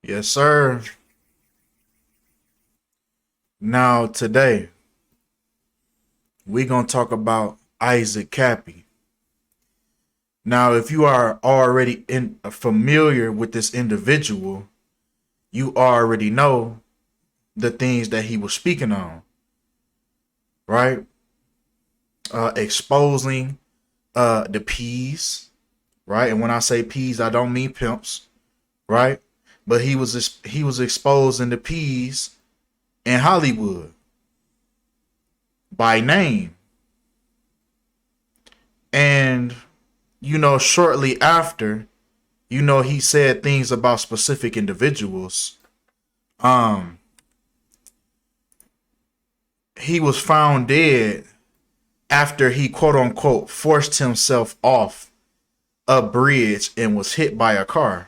Yes, sir. Now, today, we're going to talk about Isaac Kappy. Now, if you are already familiar with this individual, you already know the things that he was speaking on, right? Exposing the P's, right? And when I say P's, I don't mean pimps, right? But he was exposing the P's in Hollywood by name. And, shortly after, he said things about specific individuals. He was found dead after he quote unquote forced himself off a bridge and was hit by a car.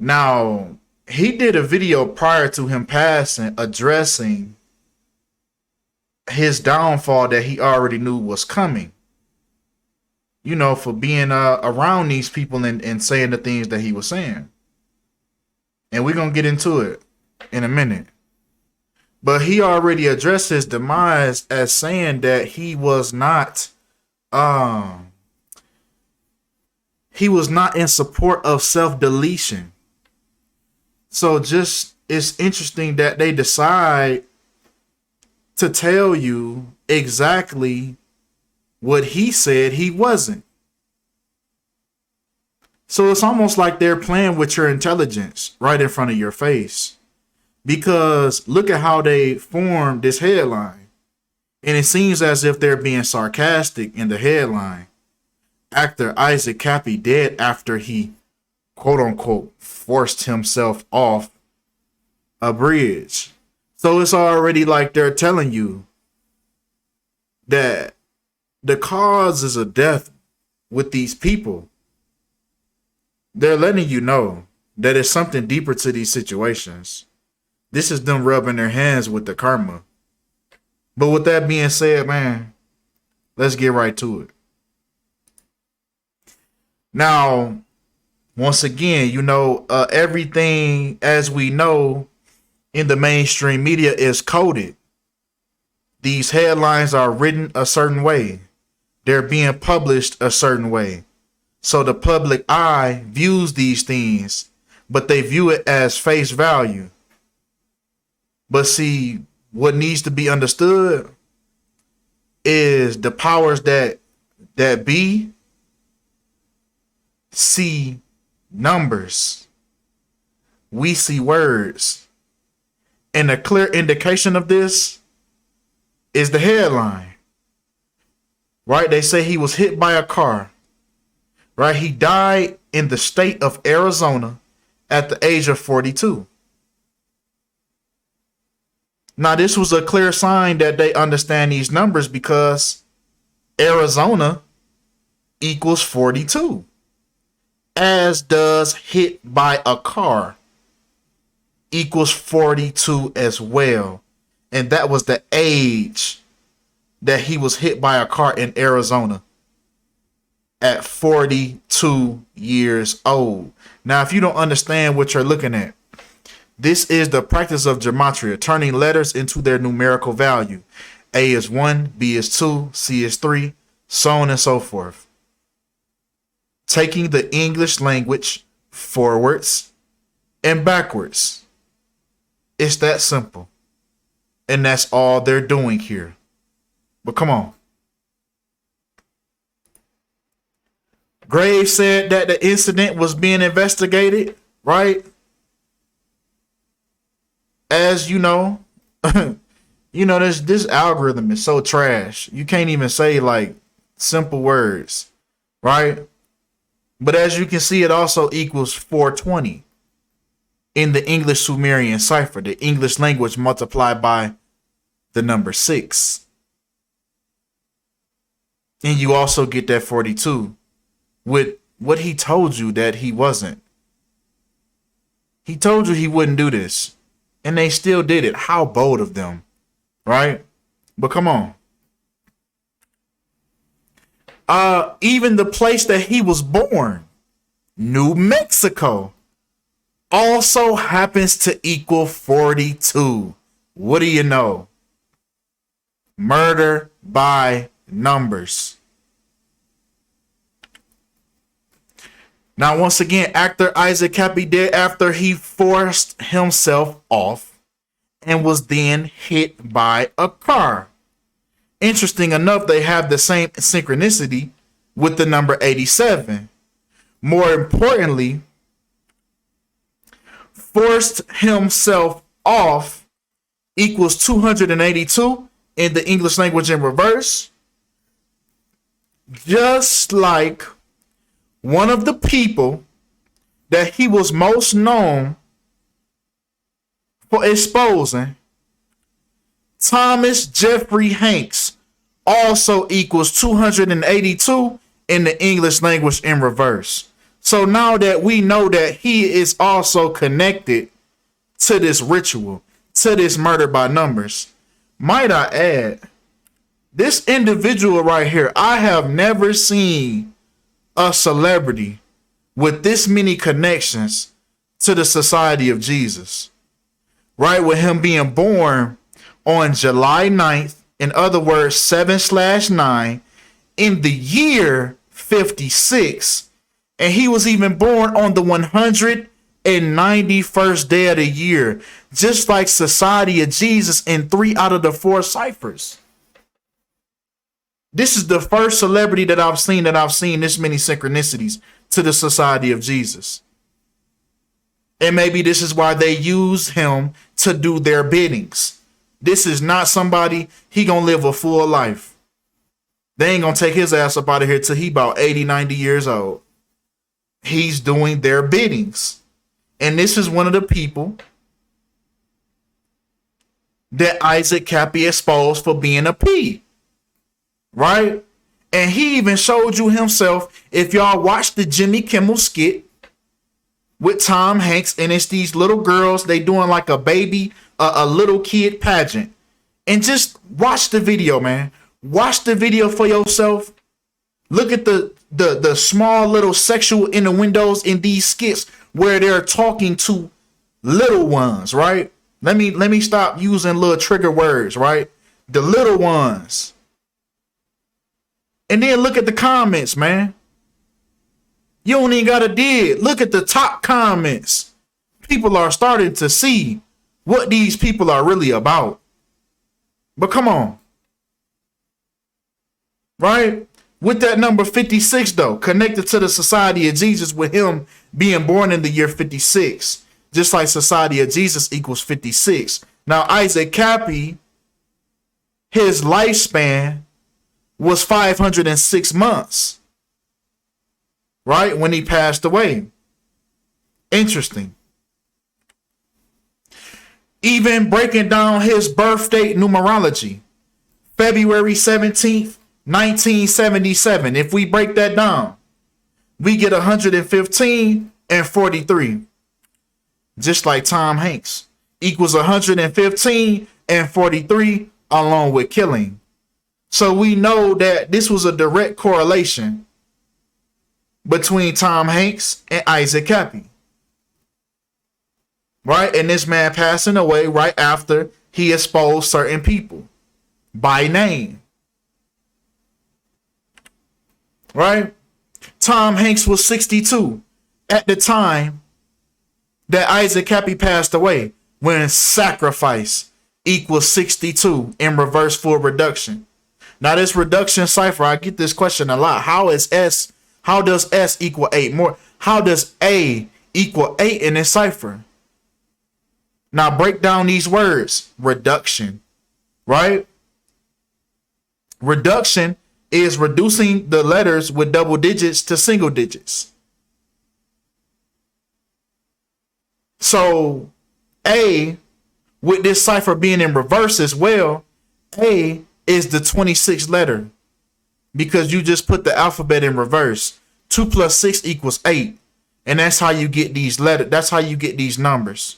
Now, he did a video prior to him passing addressing his downfall that he already knew was coming. For being around these people and saying the things that he was saying. And we're going to get into it in a minute. But he already addressed his demise as saying that he was not in support of self-deletion. So it's interesting that they decide to tell you exactly what he said he wasn't. So it's almost like they're playing with your intelligence right in front of your face. Because look at how they formed this headline. And it seems as if they're being sarcastic in the headline. Actor Isaac Kappy dead after he, quote unquote, forced himself off a bridge. So it's already like they're telling you that the causes of death with these people, they're letting you know that it's something deeper to these situations. This is them rubbing their hands with the karma. But with that being said, man, let's get right to it. Now, once again, everything as we know in the mainstream media is coded. These headlines are written a certain way. They're being published a certain way. So the public eye views these things, but they view it as face value. But see, what needs to be understood is the powers that be see numbers. We see words. And a clear indication of this is the headline. Right? They say he was hit by a car. Right? He died in the state of Arizona at the age of 42. Now, this was a clear sign that they understand these numbers because Arizona equals 42. As does hit by a car equals 42 as well. And that was the age that he was hit by a car in Arizona at 42 years old. Now, if you don't understand what you're looking at, this is the practice of Gematria, turning letters into their numerical value. A is 1, B is 2, C is 3, so on and so forth. Taking the English language forwards and backwards. It's that simple. And that's all they're doing here. But come on. Graves said that the incident was being investigated, right? As you know, this algorithm is so trash. You can't even say like simple words, right? But as you can see, it also equals 420 in the English Sumerian cipher, the English language multiplied by the number 6. And you also get that 42 with what he told you that he wasn't. He told you he wouldn't do this. And they still did it. How bold of them, right? But come on. Even the place that he was born, New Mexico, also happens to equal 42. What do you know? Murder by numbers. Now, once again, actor Isaac Kappy did after he forced himself off and was then hit by a car. Interesting enough, they have the same synchronicity with the number 87. More importantly, forced himself off equals 282 in the English language in reverse. Just like one of the people that he was most known for exposing, Thomas Jeffrey Hanks, also equals 282 in the English language in reverse. So now that we know that he is also connected to this ritual, to this murder by numbers, might I add, this individual right here, I have never seen a celebrity with this many connections to the Society of Jesus. Right, with him being born on July 9th, in other words, 7/9, in the year 56. And he was even born on the 191st day of the year, just like Society of Jesus in 3 out of the 4 ciphers. This is the first celebrity that I've seen this many synchronicities to the Society of Jesus. And maybe this is why they use him to do their biddings. This is not somebody, he gonna live a full life. They ain't gonna take his ass up out of here till he about 80, 90 years old. He's doing their biddings. And this is one of the people that Isaac Kappy exposed for being a P. Right? And he even showed you himself. If y'all watch the Jimmy Kimmel skit with Tom Hanks, and it's these little girls, they doing like a baby, a little kid pageant. And just watch the video, man. Watch the video for yourself. Look at the small little sexual innuendos in these skits where they're talking to little ones, right? Let me stop using little trigger words, right? The little ones. And then look at the comments, man. You don't even gotta dig. Look at the top comments. People are starting to see what these people are really about. But come on. Right? With that number 56, though, connected to the Society of Jesus, with him being born in the year 56, just like Society of Jesus equals 56. Now, Isaac Kappy, his lifespan was 506 months, right? When he passed away. Interesting. Even breaking down his birth date numerology, February 17th, 1977. If we break that down, we get 115 and 43. Just like Tom Hanks equals 115 and 43 along with killing. So we know that this was a direct correlation between Tom Hanks and Isaac Kappy. Right? And this man passing away right after he exposed certain people by name. Right? Tom Hanks was 62 at the time that Isaac Kappy passed away, when sacrifice equals 62 in reverse full reduction. Now this reduction cipher, I get this question a lot. How does S equal 8? How does A equal 8 in this cipher? Now break down these words. Reduction, right? Reduction is reducing the letters with double digits to single digits. So A, with this cipher being in reverse as well, A is the 26th letter, because you just put the alphabet in reverse. 2 plus 6 equals 8. And that's how you get these letters. That's how you get these numbers.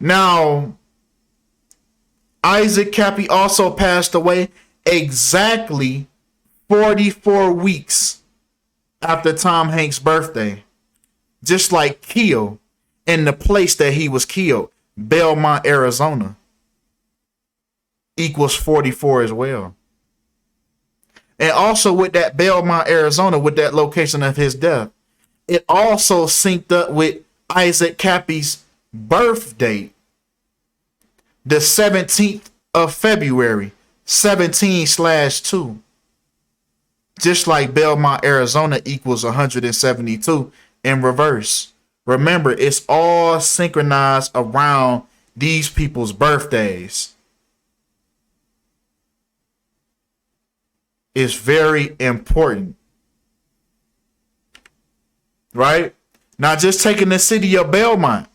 Now, Isaac Kappy also passed away exactly 44 weeks after Tom Hanks' birthday. just like kill in the place that he was killed, Belmont, Arizona, equals 44 as well. And also with that Belmont, Arizona, with that location of his death, it also synced up with Isaac Kappy's birth date, the 17th of February, 17/2. Just like Belmont, Arizona equals 172 in reverse. Remember, it's all synchronized around these people's birthdays. It's very important. Right? Now, just taking the city of Belmont.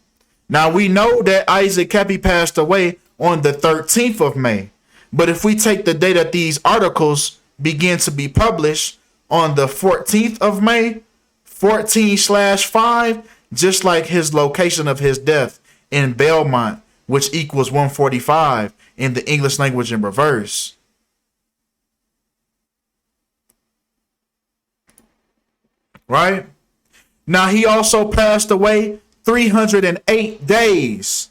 Now, we know that Isaac Kappy passed away on the 13th of May. But if we take the date that these articles begin to be published on the 14th of May, 14/5, just like his location of his death in Belmont, which equals 145 in the English language in reverse. Right? Now, he also passed away 308 days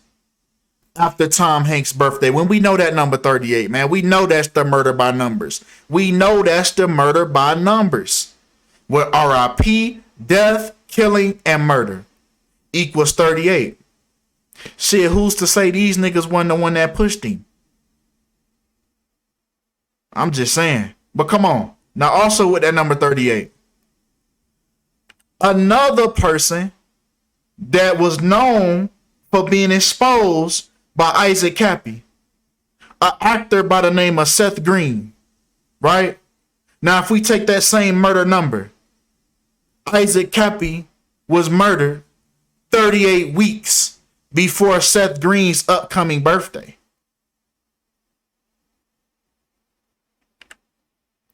after Tom Hanks' birthday. When we know that number 38, man, we know that's the murder by numbers. We know that's the murder by numbers. Where RIP, death, killing, and murder equals 38. Shit, who's to say these niggas wasn't the one that pushed him? I'm just saying. But come on. Now, also with that number 38, another person that was known for being exposed by Isaac Kappy, an actor by the name of Seth Green, right? Now, if we take that same murder number, Isaac Kappy was murdered 38 weeks before Seth Green's upcoming birthday.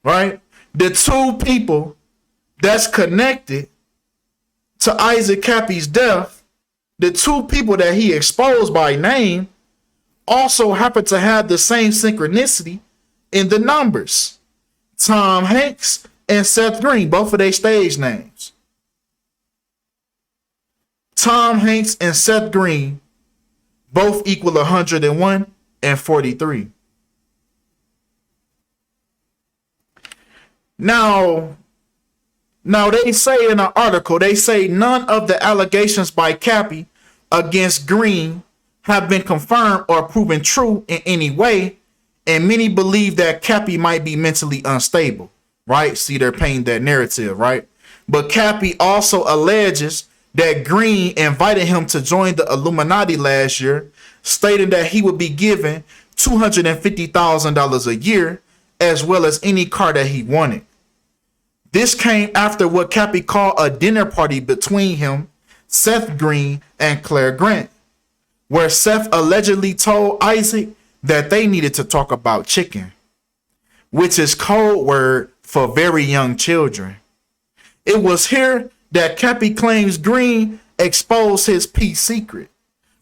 Right? The two people that's connected to Isaac Kappy's death, the two people that he exposed by name, also happen to have the same synchronicity in the numbers. Tom Hanks and Seth Green, both of their stage names. Tom Hanks and Seth Green both equal 101 and 43. Now they say in an article, they say none of the allegations by Kappy against Green have been confirmed or proven true in any way, and many believe that Kappy might be mentally unstable, right? See, they're painting that narrative, right? But Kappy also alleges that Green invited him to join the Illuminati last year, stating that he would be given $250,000 a year, as well as any car that he wanted. This came after what Kappy called a dinner party between him, Seth Green, and Claire Grant, where Seth allegedly told Isaac that they needed to talk about chicken, which is code word for very young children. It was here that Kappy claims Green exposed his peace secret,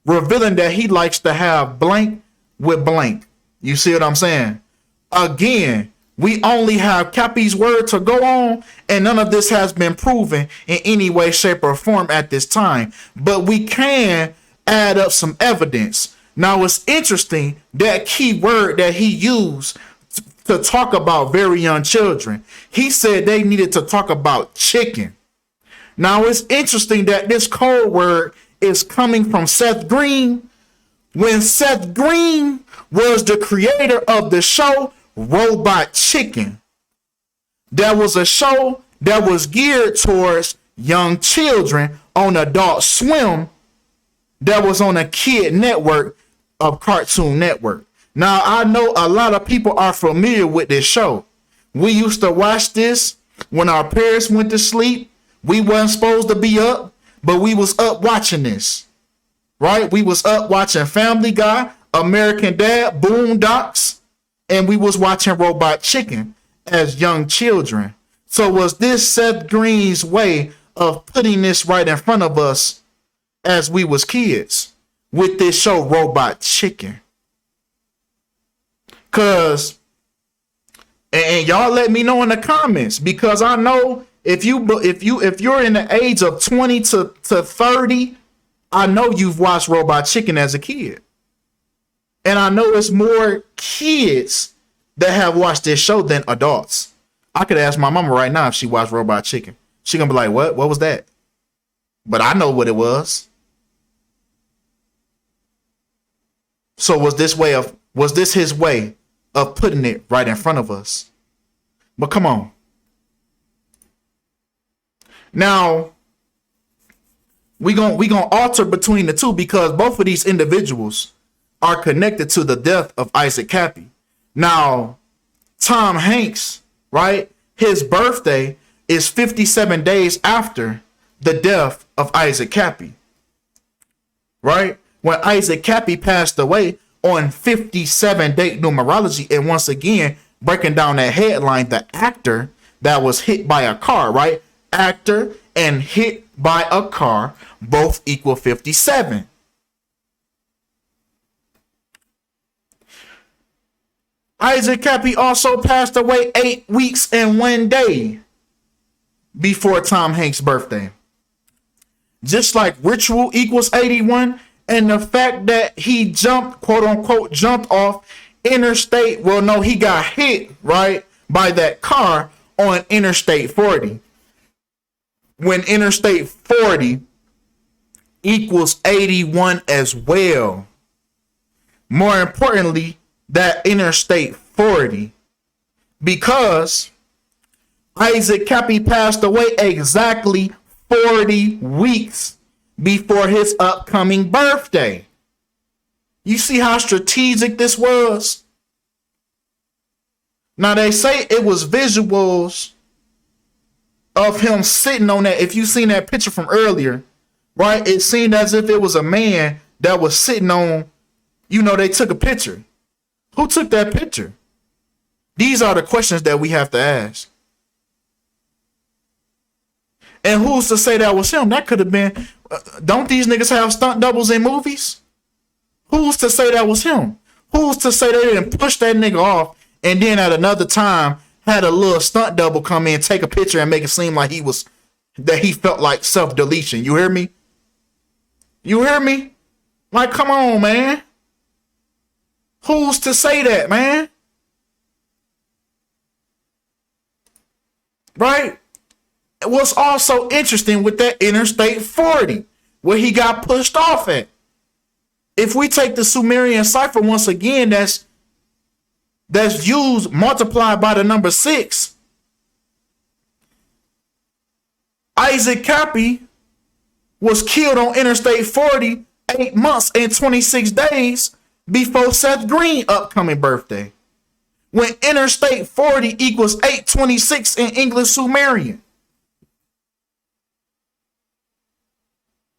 revealing that he likes to have blank with blank. You see what I'm saying? Again, we only have Kappy's word to go on, and none of this has been proven in any way, shape, or form at this time. But we can add up some evidence. Now, it's interesting that key word that he used to talk about very young children. He said they needed to talk about chicken. Now, it's interesting that this code word is coming from Seth Green, when Seth Green was the creator of the show Robot Chicken. That was a show that was geared towards young children on Adult Swim, that was on a kid network of Cartoon Network. Now, I know a lot of people are familiar with this show. We used to watch this when our parents went to sleep. We wasn't supposed to be up, but we was up watching this, right? We was up watching Family Guy, American Dad, Boondocks, and we was watching Robot Chicken as young children. So was this Seth Green's way of putting this right in front of us as we was kids with this show Robot Chicken? Cause, and y'all let me know in the comments, because I know If you're in the age of 20 to 30, I know you've watched Robot Chicken as a kid. And I know it's more kids that have watched this show than adults. I could ask my mama right now if she watched Robot Chicken. She gonna be like, what? What was that? But I know what it was. So was this his way of putting it right in front of us? But come on. Now, we gonna alter between the two because both of these individuals are connected to the death of Isaac Kappy. Now, Tom Hanks, right? His birthday is 57 days after the death of Isaac Kappy. Right? When Isaac Kappy passed away on 57 date numerology, and once again, breaking down that headline, the actor that was hit by a car, right? Actor and hit by a car both equal 57. Isaac Kappy also passed away 8 weeks and 1 day before Tom Hanks' birthday. Just like ritual equals 81, and the fact that he jumped, quote unquote, jumped off interstate, well, no, he got hit, right, by that car on Interstate 40. When Interstate 40 equals 81 as well. More importantly, that Interstate 40, because Isaac Kappy passed away exactly 40 weeks before his upcoming birthday. You see how strategic this was? Now they say it was visuals of him sitting on that. If you seen that picture from earlier, right? It seemed as if it was a man that was sitting on, they took a picture. Who took that picture? These are the questions that we have to ask. And who's to say that was him? That could have been, don't these niggas have stunt doubles in movies? Who's to say that was him? Who's to say they didn't push that nigga off and then at another time had a little stunt double come in, take a picture and make it seem like that he felt like self-deletion. You hear me? You hear me? Like, come on, man. Who's to say that, man? Right? What's also interesting with that Interstate 40, where he got pushed off at. If we take the Sumerian cipher once again, that's used, multiplied by the number 6. Isaac Kappy was killed on Interstate 40 8 months and 26 days before Seth Green upcoming birthday. When Interstate 40 equals 826 in English Sumerian.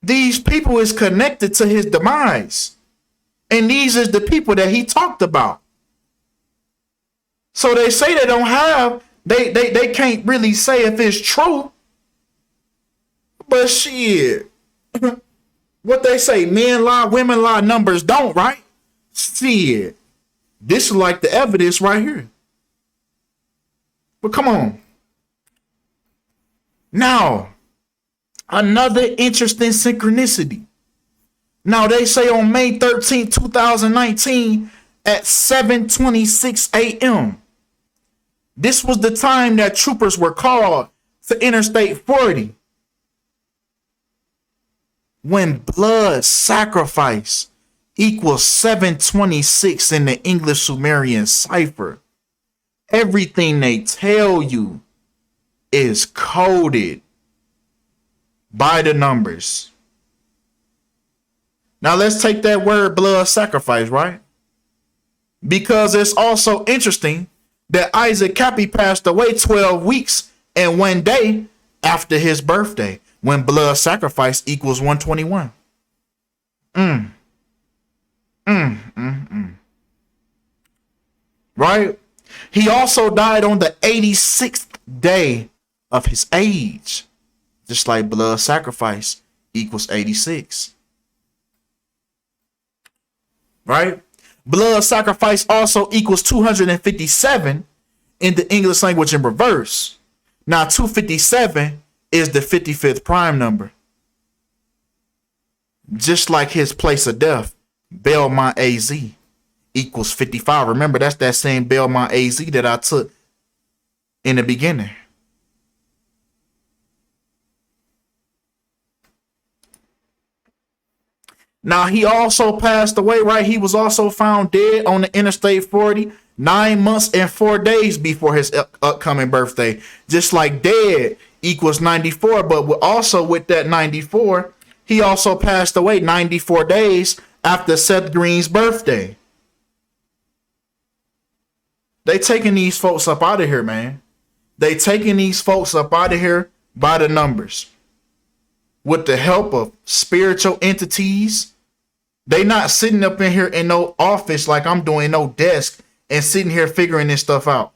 These people is connected to his demise. And these is the people that he talked about. So they say they don't have, they can't really say if it's true. But shit. What they say, men lie, women lie, numbers don't, right? Shit. This is like the evidence right here. But come on. Now, another interesting synchronicity. Now, they say on May 13, 2019 at 7:26 a.m. This was the time that troopers were called to Interstate 40. When blood sacrifice equals 726 in the English Sumerian cipher, everything they tell you is coded by the numbers. Now let's take that word blood sacrifice, right? Because it's also interesting that Isaac Kappy passed away 12 weeks and 1 day after his birthday, when blood sacrifice equals 121. Right? He also died on the 86th day of his age, just like blood sacrifice equals 86. Right? Blood sacrifice also equals 257 in the English language in reverse. Now 257 is the 55th prime number. Just like his place of death, Belmont AZ equals 55. Remember, that's that same Belmont AZ that I took in the beginning. Now, he also passed away, right? He was also found dead on the Interstate 40 9 months and 4 days before his upcoming birthday. Just like dead equals 94, but also with that 94, he also passed away 94 days after Seth Green's birthday. They taking these folks up out of here, man. They taking these folks up out of here by the numbers. With the help of spiritual entities. They not sitting up in here in no office like I'm doing, no desk, and sitting here figuring this stuff out.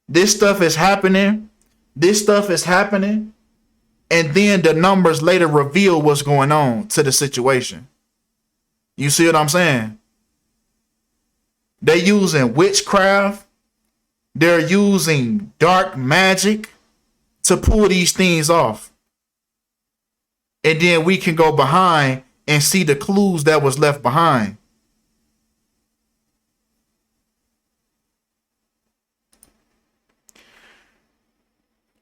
This stuff is happening. This stuff is happening. And then the numbers later reveal what's going on to the situation. You see what I'm saying? They're using witchcraft. They're using dark magic to pull these things off. And then we can go behind and see the clues that was left behind.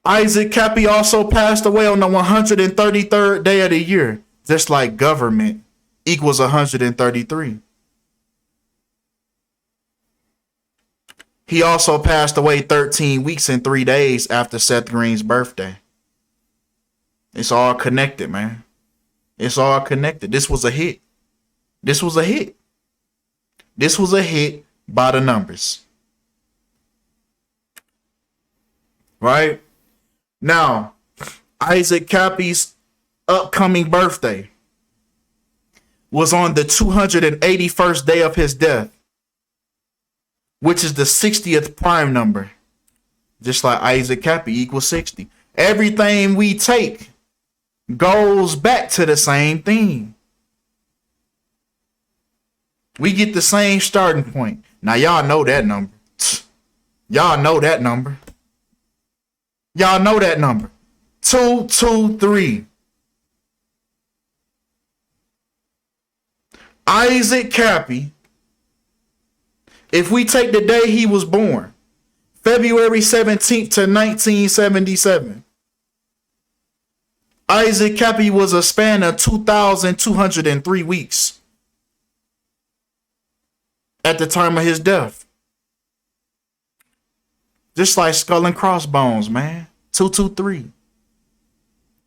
Isaac Kappy also passed away on the 133rd day of the year, just like government equals 133. He also passed away 13 weeks and 3 days after Seth Green's birthday. It's all connected, man. It's all connected. This was a hit. This was a hit. This was a hit by the numbers. Right? Now, Isaac Kappy's upcoming birthday was on the 281st day of his death, which is the 60th prime number. Just like Isaac Kappy equals 60. Everything we take goes back to the same thing. We get the same starting point. Now, y'all know that number. Y'all know that number. Y'all know that number. 223. Isaac Kappy, if we take the day he was born, February 17th to 1977, Isaac Kappy was a span of 2,203 weeks at the time of his death. Just like skull and crossbones, man. 223.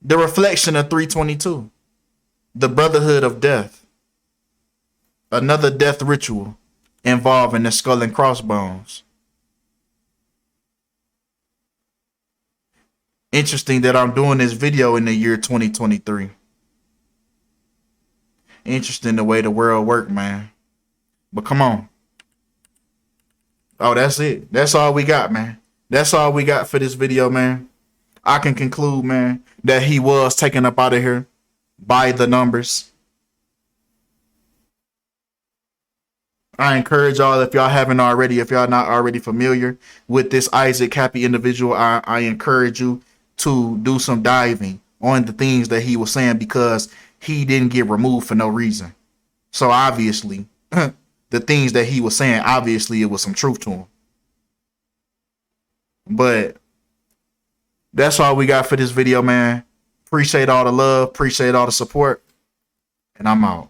The reflection of 322. The brotherhood of death. Another death ritual involving the skull and crossbones. Interesting that I'm doing this video in the year 2023. Interesting the way the world works, man. But come on. Oh, that's it. That's all we got, man. That's all we got for this video, man. I can conclude, man, that he was taken up out of here by the numbers. I encourage y'all, if y'all haven't already, if y'all not already familiar with this Isaac Kappy individual, I encourage you to do some diving on the things that he was saying, because he didn't get removed for no reason. So obviously, the things that he was saying, obviously it was some truth to him. But that's all we got for this video, man. Appreciate all the love. Appreciate all the support. And I'm out.